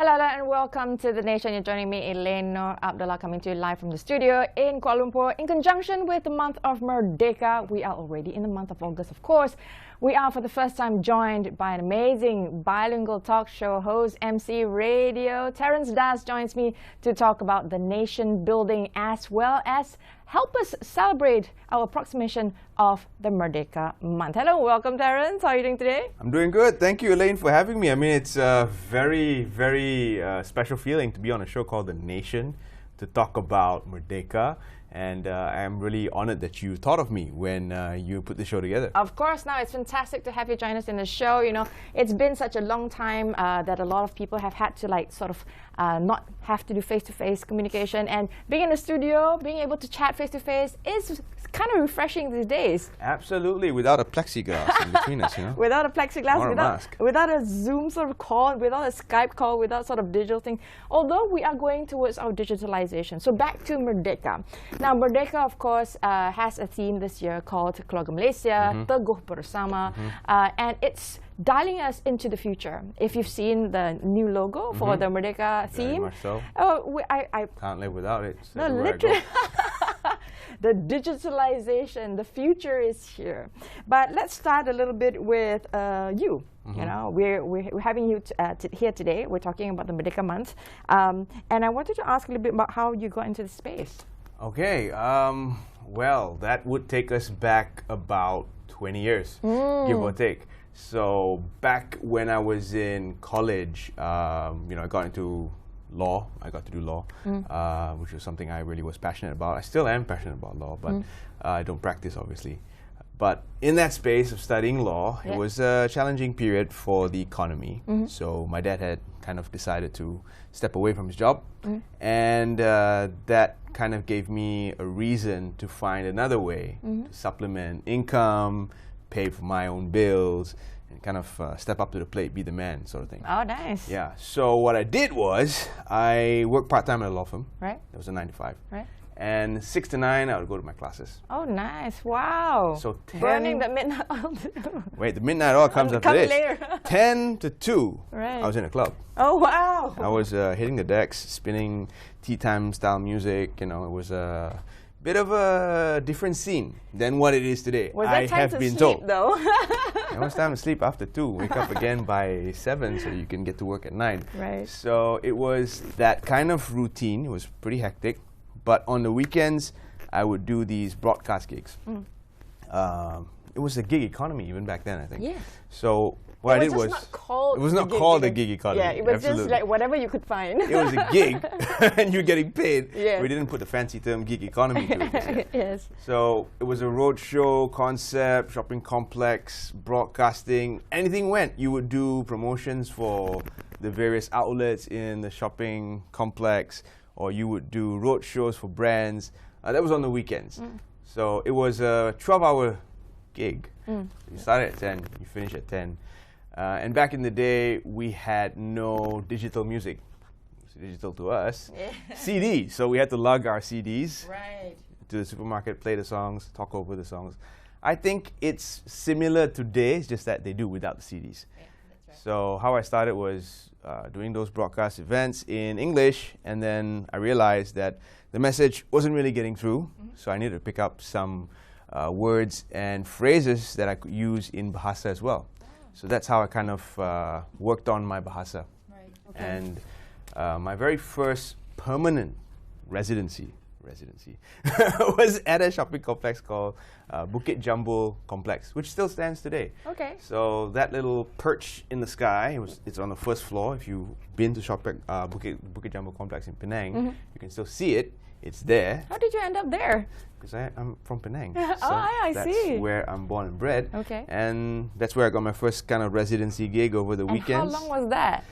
Hello and welcome to The Nation. You're joining me, Elane, Noor, Abdullah, coming to you live from the studio in Kuala Lumpur in conjunction with the month of Merdeka. We are already in the month of August, of course. We are for the first time joined by an amazing bilingual talk show host, Emcee Radio. Terrence Das joins me to talk about the nation building as well as help us celebrate our approximation of the Merdeka month. Hello, welcome Terrence. How are you doing today? I'm doing good. Thank you, Elane, for having me. I mean, it's a very special feeling to be on a show called The Nation to talk about Merdeka. And I'm really honored that you thought of me when you put the show together. Of course, now it's fantastic to have you join us in the show. You know, it's been such a long time that a lot of people have had to not have to do face-to-face communication, and being in the studio, being able to chat face-to-face is kind of refreshing these days. Absolutely, without a plexiglass in between us, you know. Without a plexiglass, or a mask. Without a Zoom sort of call, without a Skype call, without sort of digital thing. Although we are going towards our digitalization. So back to Merdeka. Now, Merdeka, of course, has a theme this year called Keluarga Malaysia, Teguh Bersama, and it's dialing us into the future. If you've seen the new logo for the Merdeka theme, Very much so. I can't live without it. It's no, everywhere I literally. go. The digitalization, the future is here. But let's start a little bit with you. You know, we're having you here today. We're talking about the Merdeka month, and I wanted to ask a little bit about how you got into the space. Okay, well, that would take us back about 20 years, give or take. So back when I was in college, you know, I got into law. I got to do law, which was something I really was passionate about. I still am passionate about law, but I don't practice, obviously. But in that space of studying law, it was a challenging period for the economy. So my dad had kind of decided to step away from his job, and that kind of gave me a reason to find another way to supplement income, pay for my own bills, and kind of step up to the plate, be the man, sort of thing. Oh, nice. Yeah. So what I did was I worked part-time at a law firm. Right. It was a 9 to 5. Right. And 6 to 9, I would go to my classes. Oh, nice. Wow. So burning the midnight oil. Wait, the midnight oil comes after this. Later. 10 to 2, right. I was in a club. Oh, wow. I was hitting the decks, spinning tea time style music. You know, it was a bit of a different scene than what it is today. Was that time to sleep, though? It was time to sleep after 2. Wake up again by 7 so you can get to work at 9. Right. So it was that kind of routine. It was pretty hectic. But on the weekends, I would do these broadcast gigs. It was a gig economy even back then, I think. Yeah. So what I did was, it was not called a gig economy. Yeah, it was Absolutely. just like whatever you could find. It was a gig, and you're getting paid. Yes. We didn't put the fancy term gig economy to it. Yes. So it was a roadshow concept, shopping complex, broadcasting. Anything went. You would do promotions for the various outlets in the shopping complex, or you would do road shows for brands. That was on the weekends. So it was a 12-hour gig. You started at 10, you finish at 10. And back in the day, we had no digital music. It was digital to us. CDs. So we had to lug our CDs to the supermarket, play the songs, talk over the songs. I think it's similar today, it's just that they do without the CDs. So how I started was doing those broadcast events in English, and then I realized that the message wasn't really getting through, so I needed to pick up some words and phrases that I could use in Bahasa as well. So that's how I kind of worked on my Bahasa. Right. Okay. And my very first permanent residency was at a shopping complex called Bukit Jambul Complex, which still stands today. Okay. So that little perch in the sky, it's on the first floor. If you've been to shopping Bukit Jambul Complex in Penang, you can still see it. It's there. How did you end up there? Because I'm from Penang. So I see. That's where I'm born and bred. Okay. And that's where I got my first kind of residency gig over the weekends. How long was that?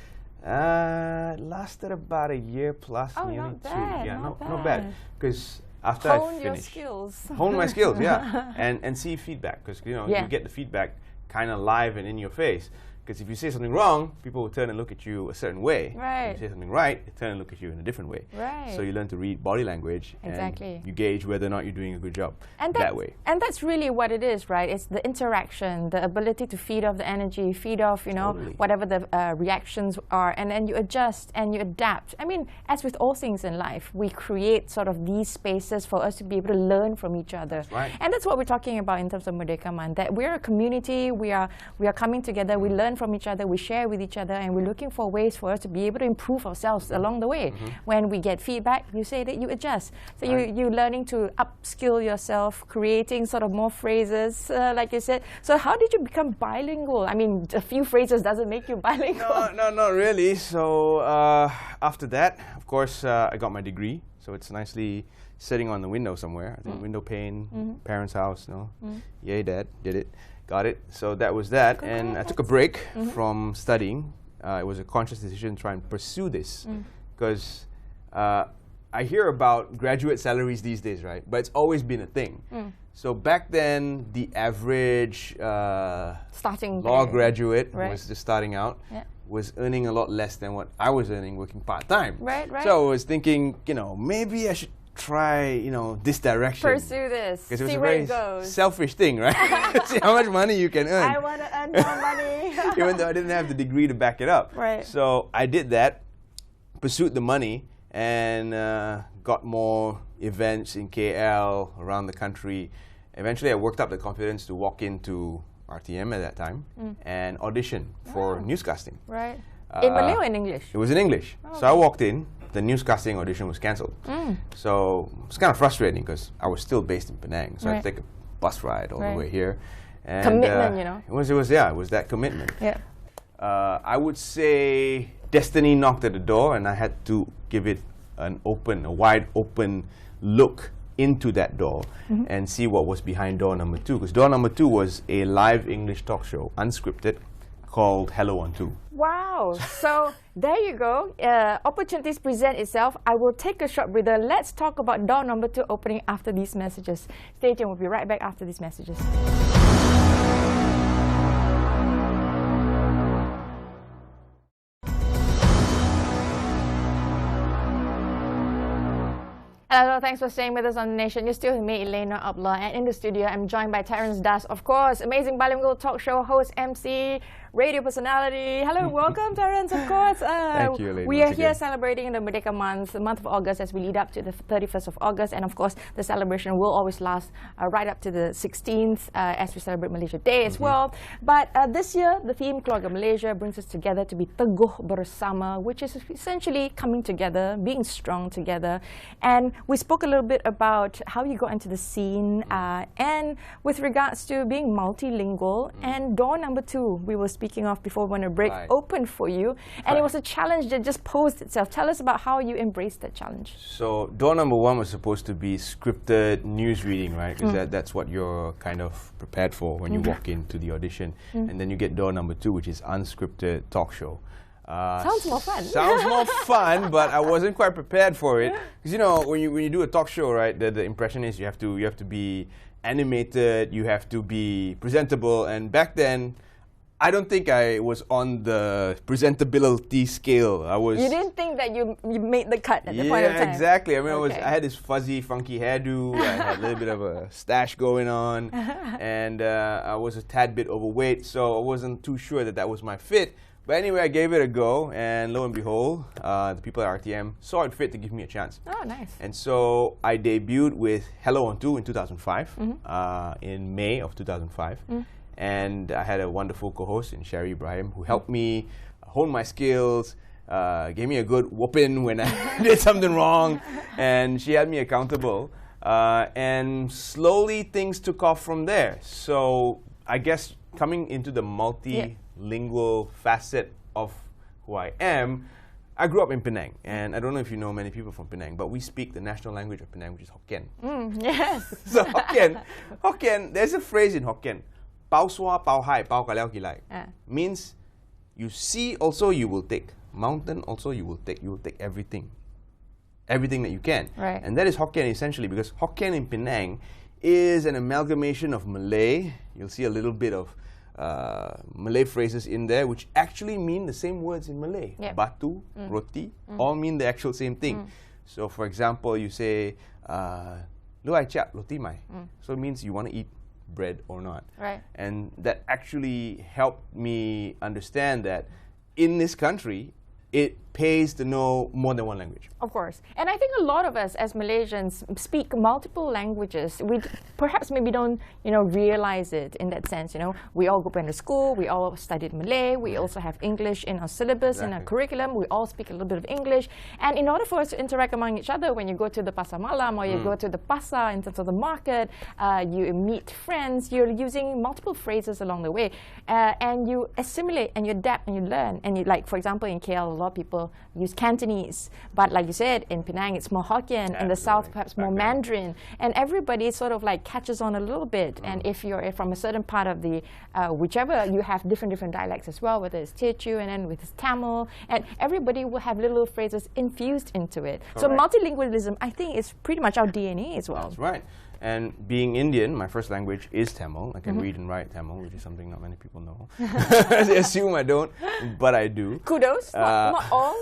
It lasted about a year plus, maybe not 2. bad, Yeah, not not bad. Because after Hone I your finished, skills. hone my skills, yeah, and see feedback, because you know you get the feedback kind of live and in your face. Because if you say something wrong, people will turn and look at you a certain way. Right. If you say something right, they turn and look at you in a different way. Right. So you learn to read body language. Exactly. And you gauge whether or not you're doing a good job And that way. And that's really what it is, right? It's the interaction, the ability to feed off the energy, feed off, whatever the reactions are, and then you adjust and you adapt. I mean, as with all things in life, we create sort of these spaces for us to be able to learn from each other. That's right. And that's what we're talking about in terms of Merdeka Month, that we're a community, we are coming together, we learn from each other, we share with each other, and we're looking for ways for us to be able to improve ourselves along the way. When we get feedback, you say that you adjust. So you're learning to upskill yourself, creating sort of more phrases, like you said. So how did you become bilingual? I mean, a few phrases doesn't make you bilingual. No, not really. So after that, of course, I got my degree. So it's nicely sitting on the window somewhere. I think window pane, parents' house. Yay, Dad, did it. Got it. So that was that. And I took a break from studying. It was a conscious decision to try and pursue this. Because I hear about graduate salaries these days, right? But it's always been a thing. So back then, the average Starting law graduate who Right. was just starting out was earning a lot less than what I was earning working part-time. Right. So I was thinking, maybe I should try, this direction. Pursue this. Because it was See a where very it goes. selfish thing, right? See how much money you can earn. I want to earn more money. Even though I didn't have the degree to back it up. Right. So I did that, pursued the money, and got more events in KL, around the country. Eventually, I worked up the confidence to walk into RTM at that time and audition for newscasting. Right. In Malay or in English? It was in English. So I walked in, the newscasting audition was cancelled. So it was kind of frustrating because I was still based in Penang. So I had to take a bus ride all the way here. And, Commitment, It was that commitment. Yeah. I would say destiny knocked at the door and I had to give it a wide open look into that door and see what was behind door number 2. Because door number 2 was a live English talk show, unscripted, called Hello on 2. Wow. So there you go. Opportunities present itself. I will take a short breather. Let's talk about door number 2 opening after these messages. Stay tuned. We'll be right back after these messages. Hello, thanks for staying with us on The Nation. You're still with me, Elane, Abdullah, and in the studio, I'm joined by Terrence Das, of course, amazing bilingual talk show host, MC, radio personality. Hello, welcome, Terrence, of course. Thank you, Elane. We are here celebrating the Merdeka month, the month of August, as we lead up to the 31st of August, and of course, the celebration will always last right up to the 16th as we celebrate Malaysia Day as well. But this year, the theme Keluarga Malaysia brings us together to be teguh bersama, which is essentially coming together, being strong together. And we spoke a little bit about how you got into the scene and with regards to being multilingual. And door number 2, we were speaking of before we went to break, opened for you. And it was a challenge that just posed itself. Tell us about how you embraced that challenge. So door number 1 was supposed to be scripted news reading, right? Because that's what you're kind of prepared for when you walk into the audition. And then you get door number 2, which is unscripted talk show. Sounds more fun. Sounds more fun, but I wasn't quite prepared for it. Because when you do a talk show, right, the impression is you have to be animated, you have to be presentable, and back then, I don't think I was on the presentability scale. You didn't think that you made the cut at the point of time. Yeah, exactly. I mean, I had this fuzzy, funky hairdo. I had a little bit of a stash going on, and I was a tad bit overweight, so I wasn't too sure that was my fit. But anyway, I gave it a go, and lo and behold, the people at RTM saw it fit to give me a chance. Oh, nice. And so I debuted with Hello on 2 in 2005, in May of 2005. And I had a wonderful co-host in Sherry Ibrahim who helped me hone my skills, gave me a good whooping when I did something wrong, and she had me accountable. And slowly things took off from there. So I guess coming into the multilingual facet of who I am, I grew up in Penang, and I don't know if you know many people from Penang, but we speak the national language of Penang, which is Hokkien. Yes. So Hokkien, there's a phrase in Hokkien, Pao sua, pao hai, pao kaliao kilai, means you see also you will take, mountain also you will take everything that you can. Right. And that is Hokkien essentially, because Hokkien in Penang is an amalgamation of Malay, you'll see a little bit of Malay phrases in there which actually mean the same words in Malay. Yep. Batu, roti, all mean the actual same thing. So for example, you say, lu ai chap roti mai. So it means you want to eat bread or not. Right. And that actually helped me understand that in this country, it pays to know more than one language. Of course. And I think a lot of us as Malaysians speak multiple languages. We perhaps maybe don't, realize it in that sense. We all go to school, we all studied Malay, we also have English in our syllabus, in our curriculum, we all speak a little bit of English. And in order for us to interact among each other, when you go to the pasar malam or you go to the pasar in terms of the market, you meet friends, you're using multiple phrases along the way. And you assimilate and you adapt and you learn. And you, like, for example, in KL, a lot of people use Cantonese, but like you said, in Penang it's more Hokkien, in the south perhaps more Mandarin, and everybody sort of like catches on a little bit. And if you're from a certain part of the whichever, you have different dialects as well, whether it's Teochew and then with Tamil, and everybody will have little phrases infused into it. Correct. So multilingualism, I think, is pretty much our DNA as well. That's right. And being Indian, my first language is Tamil. I can read and write Tamil, which is something not many people know. They assume I don't, but I do. Kudos. Not all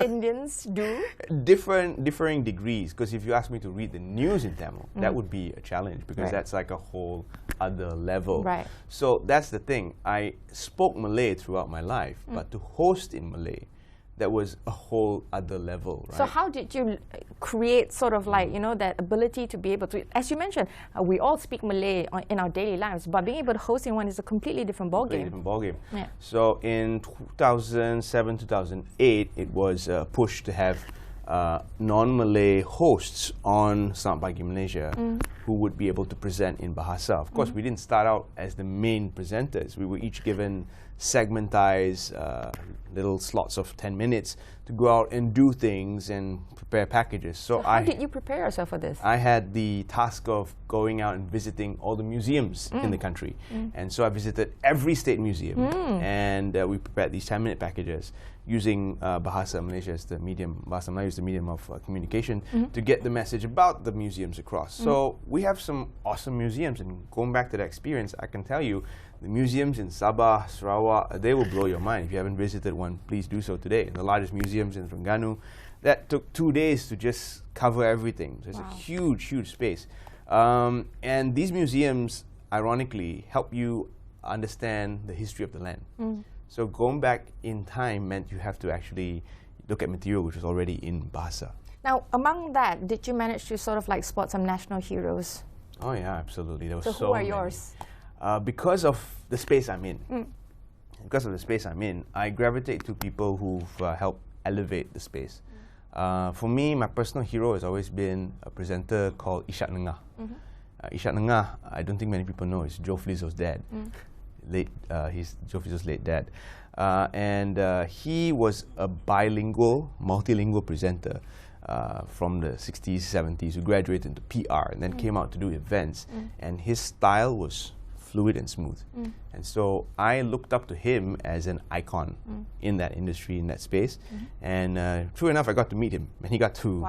Indians do. Differing degrees, because if you ask me to read the news in Tamil, that would be a challenge, because that's like a whole other level. Right. So that's the thing. I spoke Malay throughout my life, but to host in Malay, that was a whole other level, right? So how did you create sort of like, that ability to be able to, as you mentioned, we all speak Malay in our daily lives, but being able to host in one is a completely different ballgame. Yeah. So in 2007, 2008, it was a push to have non-Malay hosts on Selamat Pagi Malaysia who would be able to present in Bahasa. Of course, we didn't start out as the main presenters. We were each given segmentized little slots of 10 minutes to go out and do things and prepare packages. So how did you prepare yourself for this? I had the task of going out and visiting all the museums in the country. And so I visited every state museum, and we prepared these 10-minute packages using Bahasa Malaysia as the medium, Bahasa Melayu as the medium of communication to get the message about the museums across. So we have some awesome museums, and going back to that experience, I can tell you, the museums in Sabah, Sarawak, they will blow your mind. If you haven't visited one, please do so today. The largest museums in Terengganu, that took 2 days to just cover everything. So it's a huge, huge space. And these museums, ironically, help you understand the history of the land. So going back in time meant you have to actually look at material which was already in Bahasa. Now, among that, did you manage to sort of like spot some national heroes? Oh yeah, absolutely. There was so who are many. Yours? Because of the space I'm in. Because of the space I'm in, I gravitate to people who've helped elevate the space. For me, my personal hero has always been a presenter called Ishak Nengah. Ishak Nengah, I don't think many people know, is Joe Flizzo's dad. He's Joe Flizzo's late dad. And he was a bilingual, multilingual presenter from the 60s, 70s, who graduated into PR and then came out to do events. And his style was fluid and smooth. And so I looked up to him as an icon in that industry, in that space. And true enough, I got to meet him. And he got to,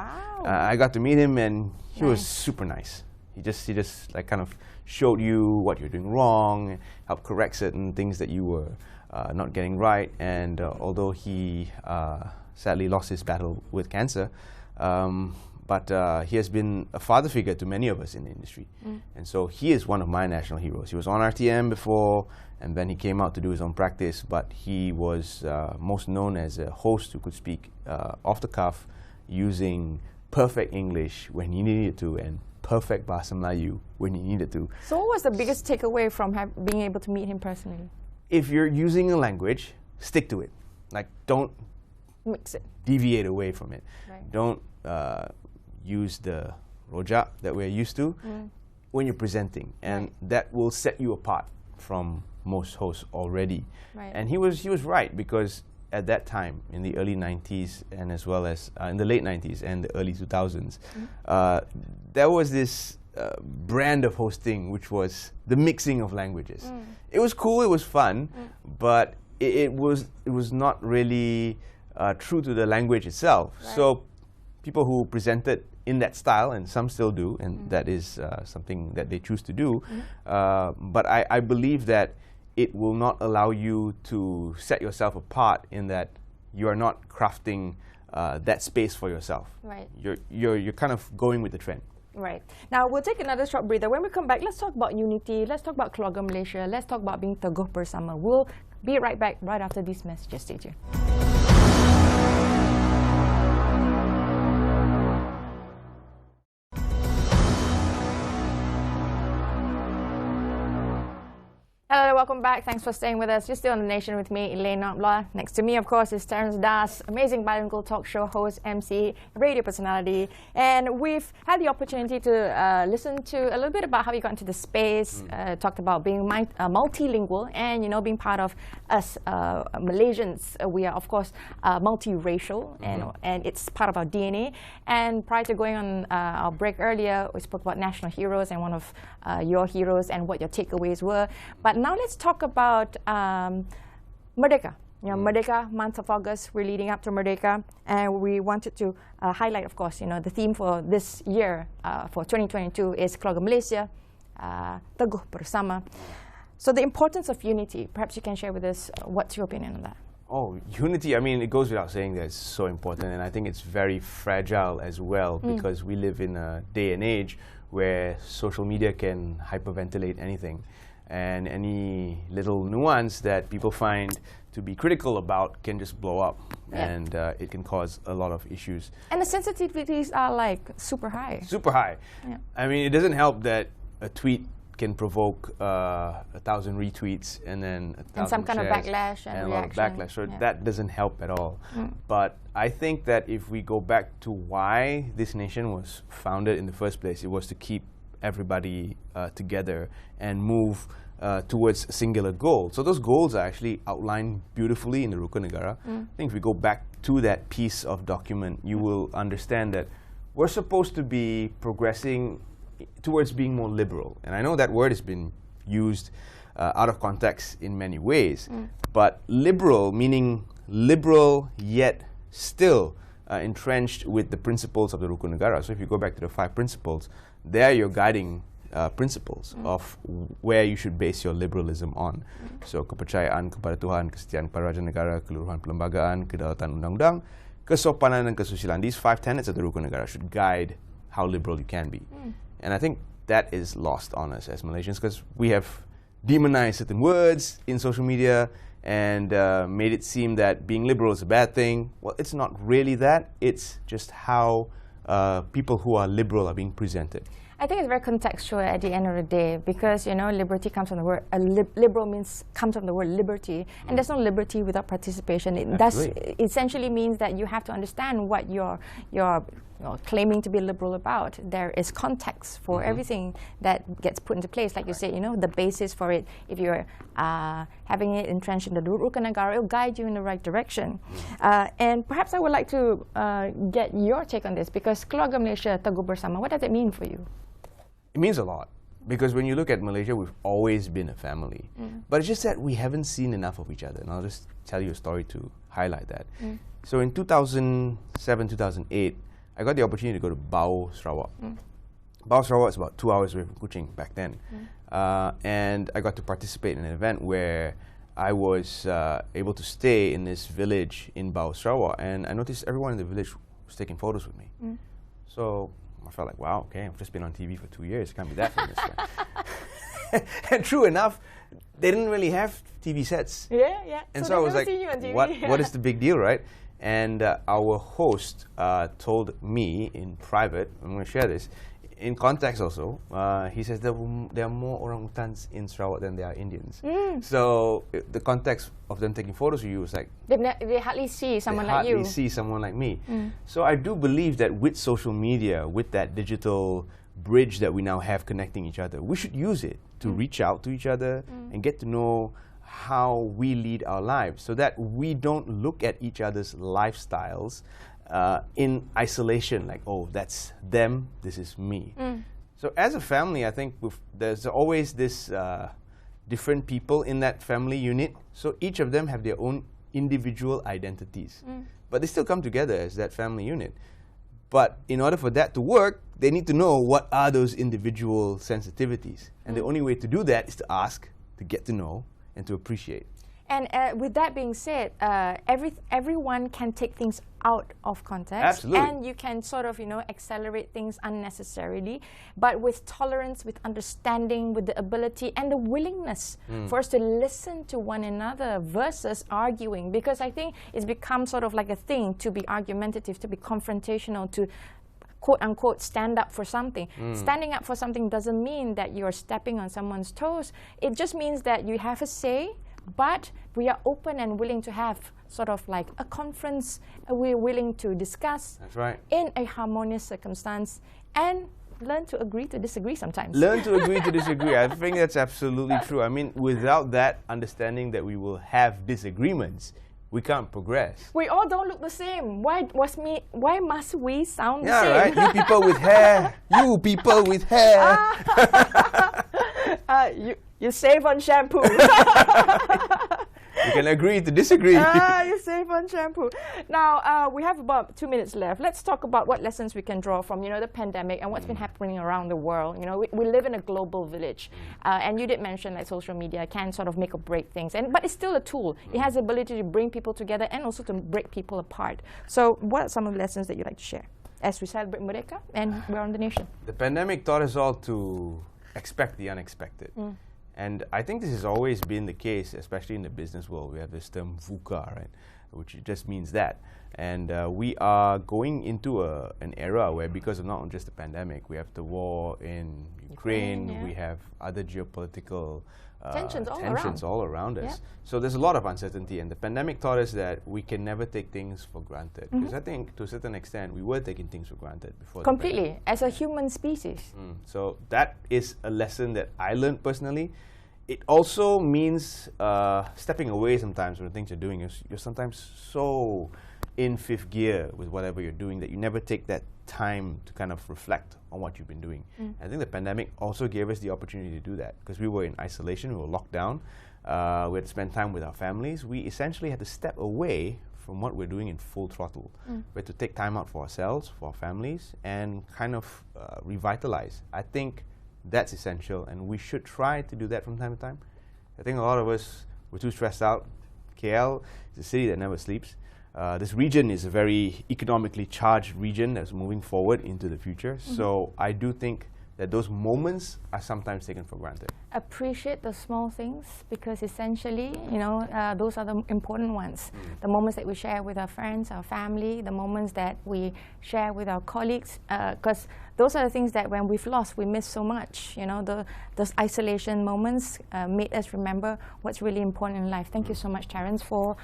I got to meet him, and he was super nice. He just like kind of showed you what you're doing wrong, helped correct certain things that you were not getting right. And although he sadly lost his battle with cancer, but he has been a father figure to many of us in the industry. And so he is one of my national heroes. He was on RTM before, and then he came out to do his own practice, but he was most known as a host who could speak off the cuff using perfect English when he needed to, and perfect Bahasa Melayu when he needed to. So what was the biggest takeaway from being able to meet him personally? If you're using a language, stick to it. Like, don't mix it, deviate away from it. Right. Don't use the rojak that we're used to when you're presenting, and that will set you apart from most hosts already. Right. And he was right, because at that time, in the early 90s, and as well as in the late 90s and the early 2000s, there was this brand of hosting, which was the mixing of languages. It was cool, it was fun, but it was not really true to the language itself. Right. So people who presented in that style, and some still do, and that is something that they choose to do, but I believe that it will not allow you to set yourself apart in that you are not crafting that space for yourself. Right. You're kind of going with the trend. Right. Now, we'll take another short breather. When we come back, let's talk about unity. Let's talk about keluarga Malaysia. Let's talk about being teguh bersama. We'll be right back right after these messages. Stay tuned. Hello, welcome back. Thanks for staying with us. You're still on The Nation with me, Elane, Abdullah. Next to me, of course, is Terrence Das, amazing bilingual talk show host, Emcee, radio personality. And we've had the opportunity to listen to a little bit about how you got into the space, talked about being multilingual and, you know, being part of us Malaysians. We are, of course, multiracial, and it's part of our DNA. And prior to going on our break earlier, we spoke about national heroes and one of your heroes and what your takeaways were. But now let's talk about Merdeka. You know, Merdeka, month of August, we're leading up to Merdeka, and we wanted to highlight, of course, you know, the theme for this year, for 2022, is Keluarga Malaysia, Teguh Bersama. So the importance of unity, perhaps you can share with us what's your opinion on that? Oh, unity, I mean, it goes without saying that it's so important, and I think it's very fragile as well, because we live in a day and age where social media can hyperventilate anything. And any little nuance that people find to be critical about can just blow up, and it can cause a lot of issues. And the sensitivities are like super high. Super high. Yeah. I mean, it doesn't help that a tweet can provoke 1,000 retweets and then 1,000 and some kind of backlash and reaction. A lot of backlash. So that doesn't help at all. But I think that if we go back to why this nation was founded in the first place, it was to keep everybody together and move towards a singular goal. So those goals are actually outlined beautifully in the Rukun Negara. I think if we go back to that piece of document, you will understand that we're supposed to be progressing towards being more liberal. And I know that word has been used out of context in many ways, but liberal meaning liberal yet still entrenched with the principles of the Rukun Negara. So if you go back to the 5 principles, they're your guiding principles of where you should base your liberalism on. So kepercayaan kepada Tuhan, kesetiaan kepada raja negara, keluruhan perlembagaan, kedaulatan undang-undang, kesopanan dan kesusilaan. These 5 tenets of the Rukun Negara should guide how liberal you can be. And I think that is lost on us as Malaysians, because we have demonized certain words in social media and made it seem that being liberal is a bad thing. Well, it's not really that. It's just how people who are liberal are being presented. I think it's very contextual at the end of the day, because, you know, liberty comes from the word, liberal comes from the word liberty, and there's no liberty without participation. It does essentially means that you have to understand what you're claiming to be liberal about. There is context for everything that gets put into place. Like you say, you know, the basis for it, if you're having it entrenched in the Rukun Negara, it will guide you in the right direction. And perhaps I would like to get your take on this, because Keluarga Malaysia, Teguh Bersama, what does it mean for you? It means a lot, because when you look at Malaysia, we've always been a family. But it's just that we haven't seen enough of each other. And I'll just tell you a story to highlight that. So in 2007, 2008, I got the opportunity to go to Bau, Sarawak. Bau, Sarawak is about 2 hours away from Kuching back then. And I got to participate in an event where I was able to stay in this village in Bau, Sarawak. And I noticed everyone in the village was taking photos with me. So I felt like, wow, okay, I've just been on TV for 2 years. It can't be that famous. And true enough, they didn't really have TV sets. And so I was like, what is the big deal, right? And our host told me in private, I'm going to share this, in context also, he says there are more orangutans in Sarawak than there are Indians. So the context of them taking photos of you was like, they hardly see someone like you. They hardly see someone like me. So I do believe that with social media, with that digital bridge that we now have connecting each other, we should use it to reach out to each other and get to know how we lead our lives, so that we don't look at each other's lifestyles in isolation, like, oh, that's them, this is me. So as a family, I think there's always this different people in that family unit, so each of them have their own individual identities, but they still come together as that family unit. But in order for that to work, they need to know what are those individual sensitivities, and the only way to do that is to ask, to get to know, and to appreciate. And with that being said, everyone can take things out of context. Absolutely. And you can sort of, accelerate things unnecessarily. But with tolerance, with understanding, with the ability and the willingness for us to listen to one another versus arguing. Because I think it's become sort of like a thing to be argumentative, to be confrontational, to quote-unquote stand up for something. Standing up for something doesn't mean that you're stepping on someone's toes. It just means that you have a say, but we are open and willing to have sort of like a conference. We're willing to discuss. That's right. In a harmonious circumstance and learn to agree to disagree sometimes. Learn to agree to disagree. I think that's absolutely true. I mean, without that understanding that we will have disagreements, we can't progress. We all don't look the same. Why must we sound the same? Yeah, right? You people with hair. You people with hair. You save on shampoo. You can agree to disagree. You save on shampoo. Now, we have about 2 minutes left. Let's talk about what lessons we can draw from, the pandemic and what's been happening around the world. We live in a global village. And you did mention that social media can sort of make or break things. But it's still a tool. It has the ability to bring people together and also to break people apart. So what are some of the lessons that you'd like to share as we celebrate Merdeka and we're on the nation? The pandemic taught us all to expect the unexpected. And I think this has always been the case, especially in the business world. We have this term VUCA, right, which just means that. And we are going into an era where, because of not just the pandemic, we have the war in Ukraine, we have other geopolitical tensions all around us. Yeah. So there's a lot of uncertainty, and the pandemic taught us that we can never take things for granted. Because I think, to a certain extent, we were taking things for granted before. Completely, as a human species. So that is a lesson that I learned personally. It also means stepping away sometimes from the things you're doing. You're sometimes so in fifth gear with whatever you're doing that you never take that time to kind of reflect on what you've been doing. I think the pandemic also gave us the opportunity to do that, because we were in isolation, we were locked down, we had to spend time with our families. We essentially had to step away from what we're doing in full throttle. We had to take time out for ourselves, for our families, and kind of revitalize. I think that's essential, and we should try to do that from time to time. I think a lot of us were too stressed out. KL is a city that never sleeps. This region is a very economically charged region that's moving forward into the future. So I do think that those moments are sometimes taken for granted. Appreciate the small things, because essentially, those are the important ones. The moments that we share with our friends, our family, the moments that we share with our colleagues, because those are the things that when we've lost, we miss so much. Those isolation moments made us remember what's really important in life. Thank you so much, Terrence, for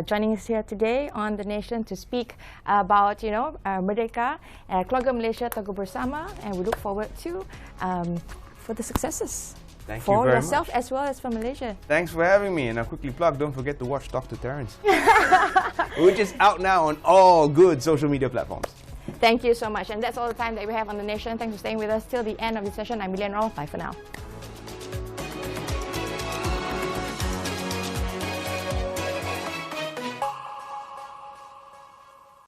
joining us here today on The Nation to speak about, Merdeka, Keluarga Malaysia Teguh Bersama, and we look forward to for the successes. Thank you for very yourself much. as well as for Malaysia. Thanks for having me, and I'll quickly plug, don't forget to watch Talk to Terrence, which is out now on all good social media platforms. Thank you so much, and that's all the time that we have on The Nation. Thanks for staying with us till the end of the session. I'm Elane. Bye for now.